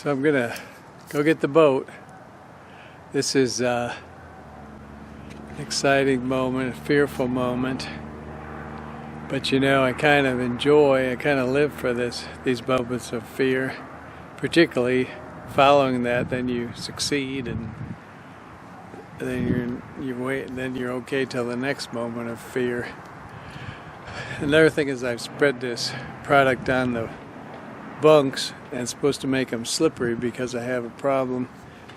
So I'm gonna go get the boat. This is an exciting moment, a fearful moment. But you know, I kind of live for these moments of fear. Particularly following that, then you succeed, and then you wait, and then you're okay till the next moment of fear. Another thing is I've spread this product on the bunks, and it's supposed to make them slippery because I have a problem.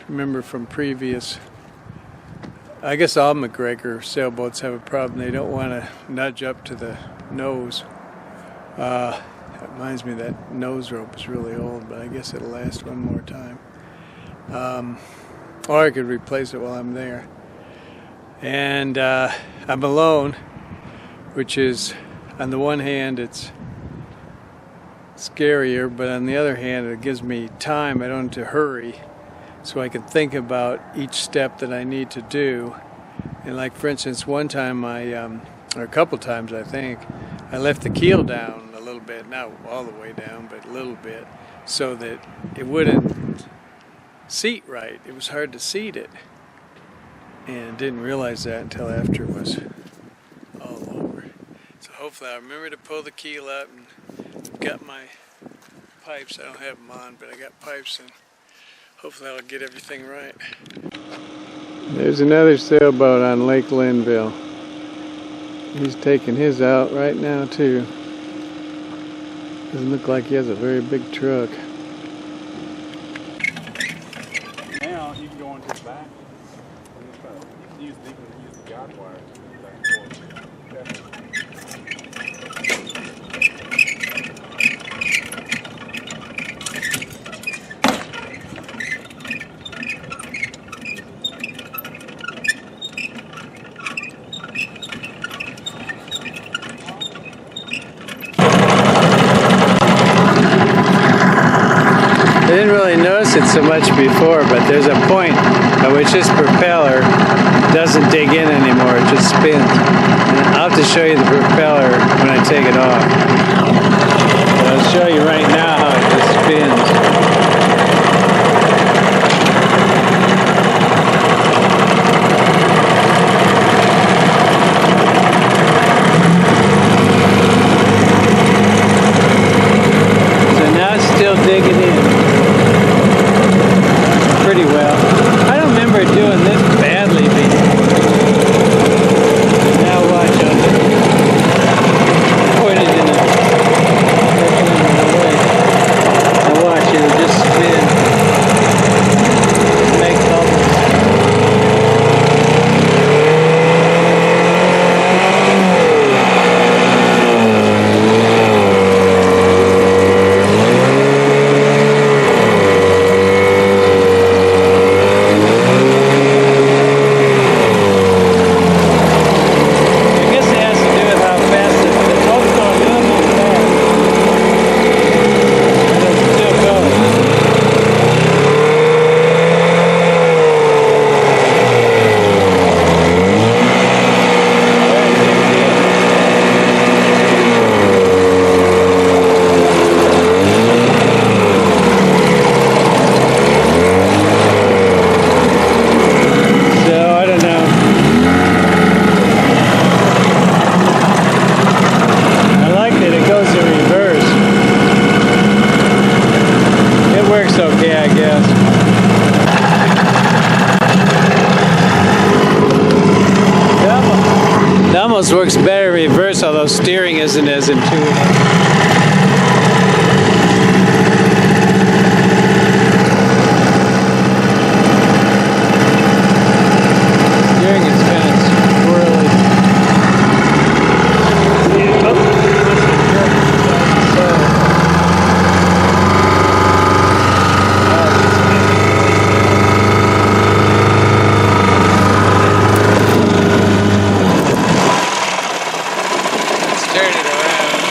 Remember from previous, I guess all McGregor sailboats have a problem. They don't want to nudge up to the nose. That reminds me that nose rope is really old, but I guess it'll last one more time. Or I could replace it while I'm there. And I'm alone, which is, on the one hand, it's scarier, but on the other hand, it gives me time. I don't have to hurry, so I can think about each step that I need to do. And like, for instance, one time or a couple times I think, I left the keel down a little bit, not all the way down, but a little bit, so that it wouldn't seat right. It was hard to seat it, and didn't realize that until after it was all over. So hopefully I'll remember to pull the keel up, and got my pipes. I don't have them on, but I got pipes, and hopefully I'll get everything right. There's another sailboat on Lake Linville. He's taking his out right now too. Doesn't look like he has a very big truck. Now you can go on his back. You can use the guide wire back and forth. I didn't really notice it so much before, but there's a point at which this propeller doesn't dig in anymore, it just spins. And I'll have to show you the propeller when I take it off. But I'll show you right now how it just spins. Works better in reverse, although steering isn't as intuitive. Turn it around.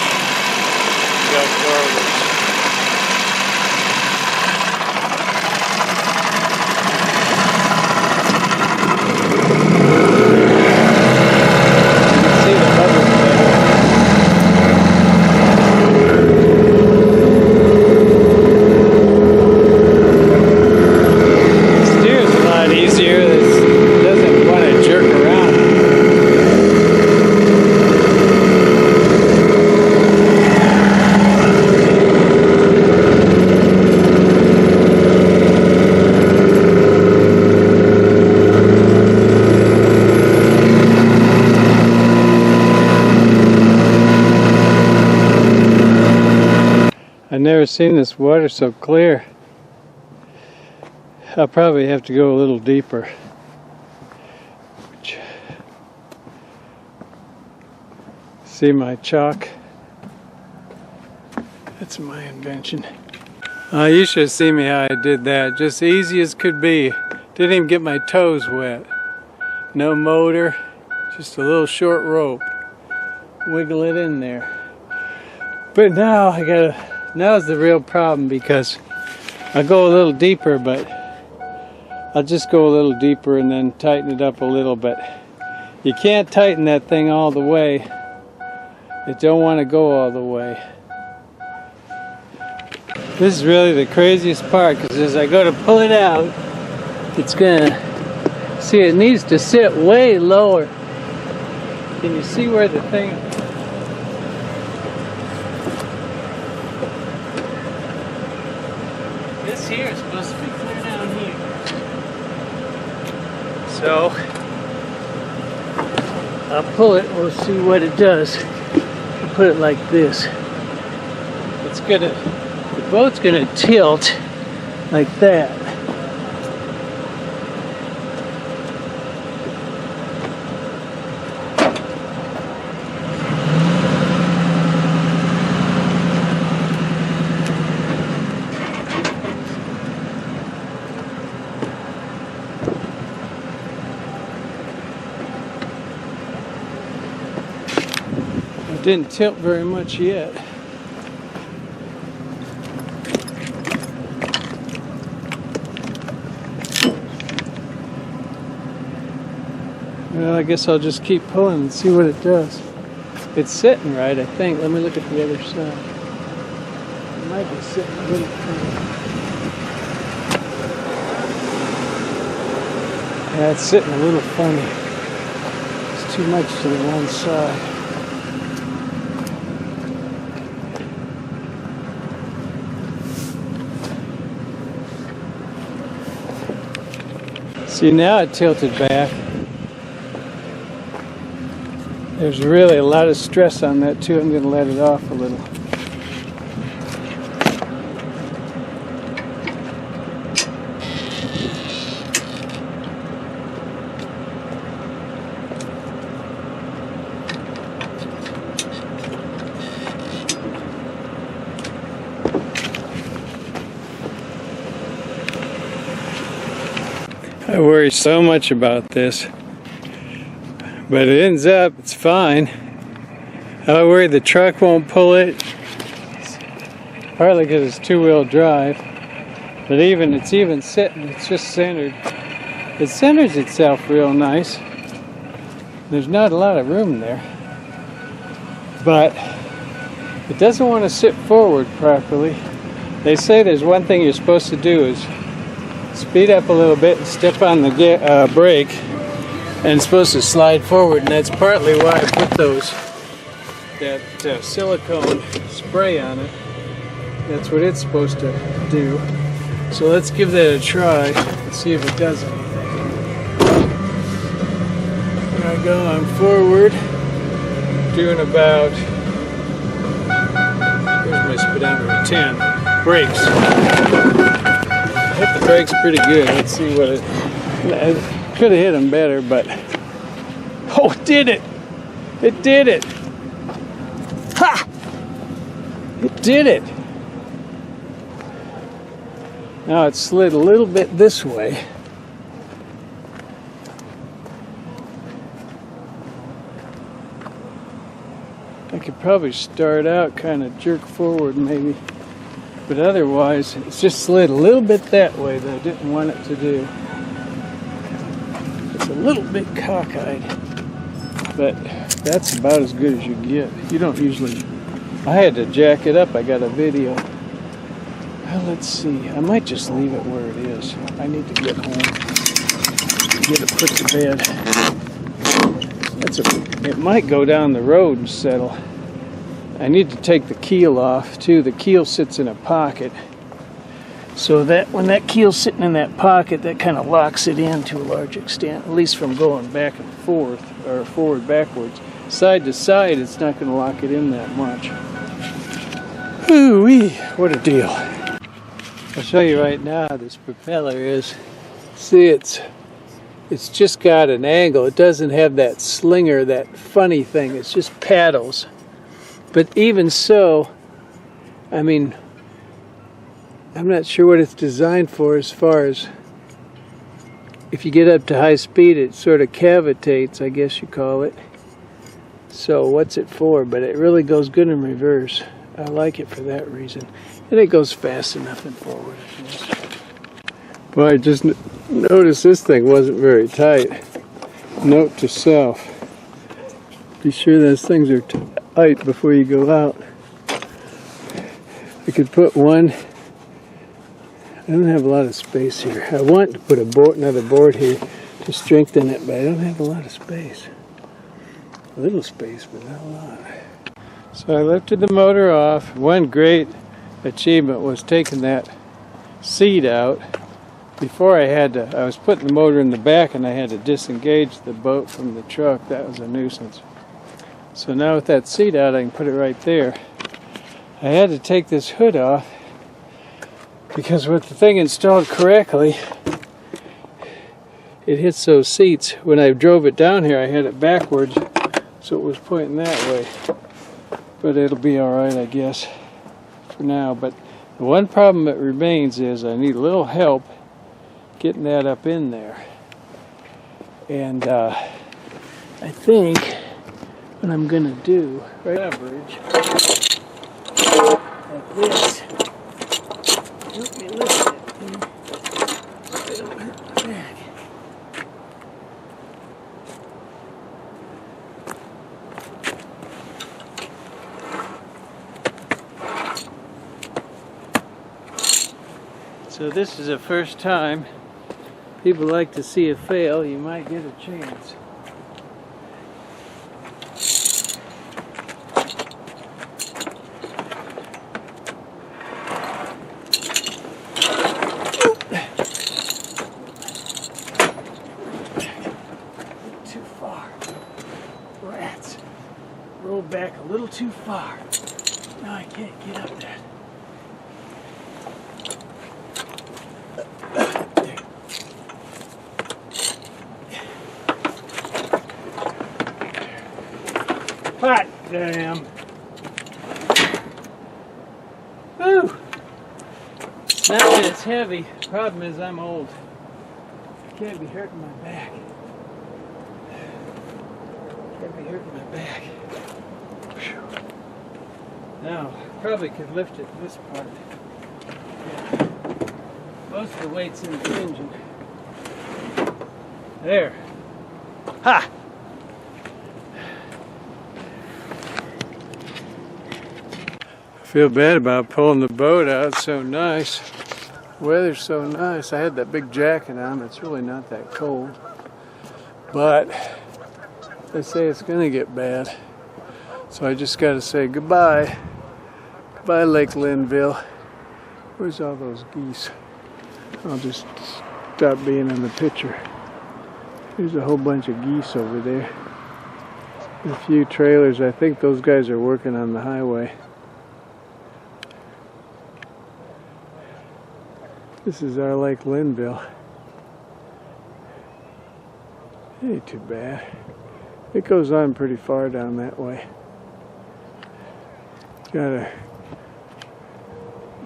I've never seen this water so clear. I'll probably have to go a little deeper. See my chalk? That's my invention. You should have seen me how I did that. Just easy as could be. Didn't even get my toes wet. No motor, just a little short rope. Wiggle it in there. But now now's the real problem, because I'll go a little deeper, but I'll just go a little deeper and then tighten it up a little. But you can't tighten that thing all the way. It don't want to go all the way. This is really the craziest part, because as I go to pull it out, it's gonna, see, it needs to sit way lower. Can you see where the thing, this here is supposed to be clear down here. So I'll pull it, we'll see what it does. I'll put it like this. It's gonna, the boat's gonna tilt like that. It didn't tilt very much yet. Well, I guess I'll just keep pulling and see what it does. It's sitting right, I think. Let me look at the other side. It might be sitting a little funny. Yeah, it's sitting a little funny. It's too much to the one side. See, now it tilted back. There's really a lot of stress on that too. I'm going to let it off a little. I worry so much about this. But it ends up, it's fine. I worry the truck won't pull it. Partly because it's two-wheel drive. But it's even sitting, it's just centered. It centers itself real nice. There's not a lot of room there. But it doesn't want to sit forward properly. They say there's one thing you're supposed to do is speed up a little bit and step on the brake. And it's supposed to slide forward, and that's partly why I put that silicone spray on it. That's what it's supposed to do. So let's give that a try and see if it does anything. There I go, I'm forward, doing about, here's my speedometer, 10. Brakes. I hit the brakes pretty good. Let's see what it, could have hit them better, but oh, it did it! It did it! Ha! It did it! Now it slid a little bit this way. I could probably start out kind of jerk forward maybe, but otherwise it's just slid a little bit that way that I didn't want it to do. It's a little bit cockeyed, but that's about as good as you get. You don't usually, I had to jack it up. I got a video. Well, let's see. I might just leave it where it is. I need to get home, get it put to bed. It might go down the road and settle. I need to take the keel off too. The keel sits in a pocket. So that when that keel's sitting in that pocket, that kind of locks it in to a large extent, at least from going back and forth, or forward, backwards. Side to side, it's not going to lock it in that much. Ooh-wee, what a deal. I'll show you right now how this propeller is. See, it's just got an angle. It doesn't have that slinger, that funny thing. It's just paddles. But even so, I mean, I'm not sure what it's designed for as far as if you get up to high speed, it sort of cavitates, I guess you call it. So what's it for? But it really goes good in reverse. I like it for that reason. And it goes fast enough and forward. Well, I just noticed this thing wasn't very tight. Note to self. Be sure those things are tight before you go out. I could put one. I don't have a lot of space here. I want to put another board here to strengthen it, but I don't have a lot of space. A little space, but not a lot. So I lifted the motor off. One great achievement was taking that seat out. Before I was putting the motor in the back and I had to disengage the boat from the truck. That was a nuisance. So now with that seat out, I can put it right there. I had to take this hood off because with the thing installed correctly, it hits those seats. When I drove it down here, I had it backwards, so it was pointing that way. But it'll be all right, I guess, for now. But the one problem that remains is I need a little help getting that up in there. And I think what I'm going to do, right on a bridge, like this. Let me lift it. It'll hurt my back. So this is the first time people like to see a fail. You might get a chance. Too far. Rats. Roll back a little too far. Now I can't get up there. Hot damn. Whew. Not that it's heavy. Problem is I'm old. Can't be hurting my back. Can't be hurting my back. Whew. Now, probably could lift it this part. Most of the weight's in the engine. There. Ha! I feel bad about pulling the boat out. It's so nice. The weather's so nice. I had that big jacket on. It's really not that cold. But they say it's going to get bad. So I just got to say goodbye. Goodbye, Lake Linville. Where's all those geese? I'll just stop being in the picture. There's a whole bunch of geese over there. A few trailers. I think those guys are working on the highway. This is our Lake Linville. Ain't too bad. It goes on pretty far down that way. Got a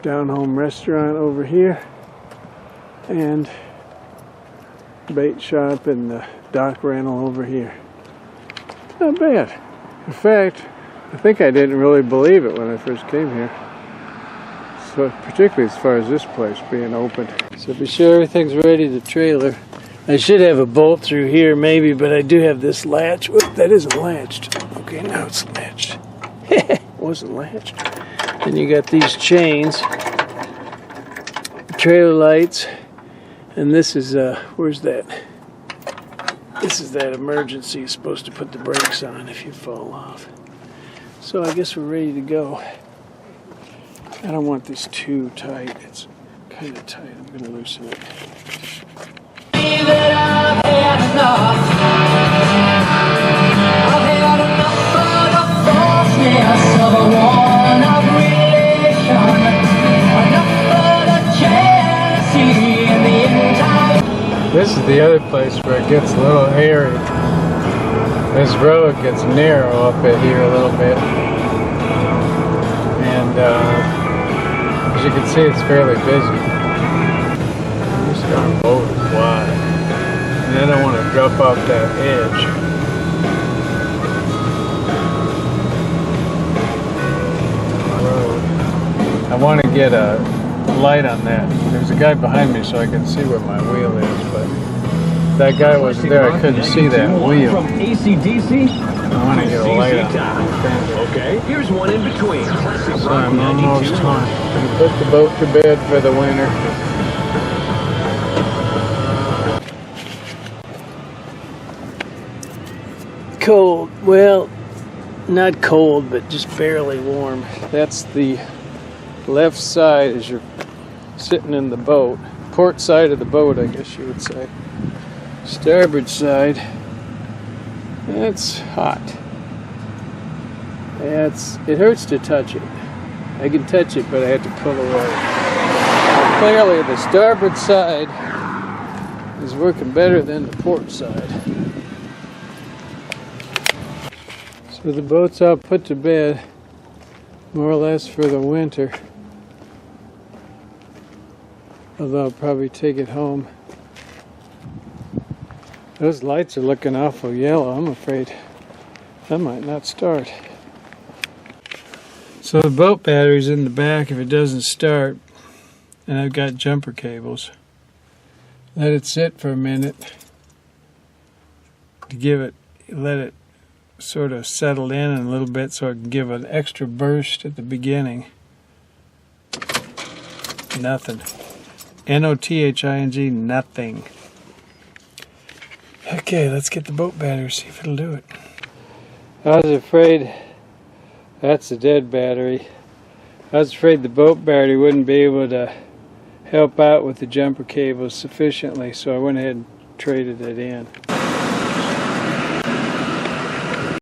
down-home restaurant over here and bait shop and the dock rental over here. Not bad. In fact, I think I didn't really believe it when I first came here. So particularly as far as this place being open. So be sure everything's ready to trailer. I should have a bolt through here maybe, but I do have this latch. Whoop, that isn't latched. Okay, now it's latched. It wasn't latched. Then you got these chains, trailer lights, and this is where's that? This is that emergency. You're supposed to put the brakes on if you fall off. So I guess we're ready to go. I don't want this too tight. It's kind of tight. I'm going to loosen it. I've had enough of the falseness of a one I've really This is the other place where it gets a little hairy. This road gets narrow up at here a little bit. And as you can see, it's fairly busy. This darn boat is wide. And I don't want to drop off that edge. I want to get a light on that. There's a guy behind me so I can see where my wheel is, but that guy wasn't there. I couldn't see that wheel. From AC/DC? I want to get a light on that. Okay, here's one in between. So I'm almost home. Put the boat to bed for the winter. Cold. Well, not cold, but just barely warm. That's the left side as you're sitting in the boat. Port side of the boat, I guess you would say. Starboard side, that's hot. It hurts to touch it. I can touch it, but I have to pull away. But clearly, the starboard side is working better than the port side. So the boat's all put to bed, more or less for the winter. Although I'll probably take it home. Those lights are looking awful yellow. I'm afraid that might not start. So the boat battery's in the back if it doesn't start. And I've got jumper cables. Let it sit for a minute to let it sort of settle in a little bit so it can give an extra burst at the beginning. Nothing. N-O-T-H-I-N-G, nothing. Okay, let's get the boat battery, see if it'll do it. I was afraid, that's the dead battery. I was afraid the boat battery wouldn't be able to help out with the jumper cables sufficiently, so I went ahead and traded it in.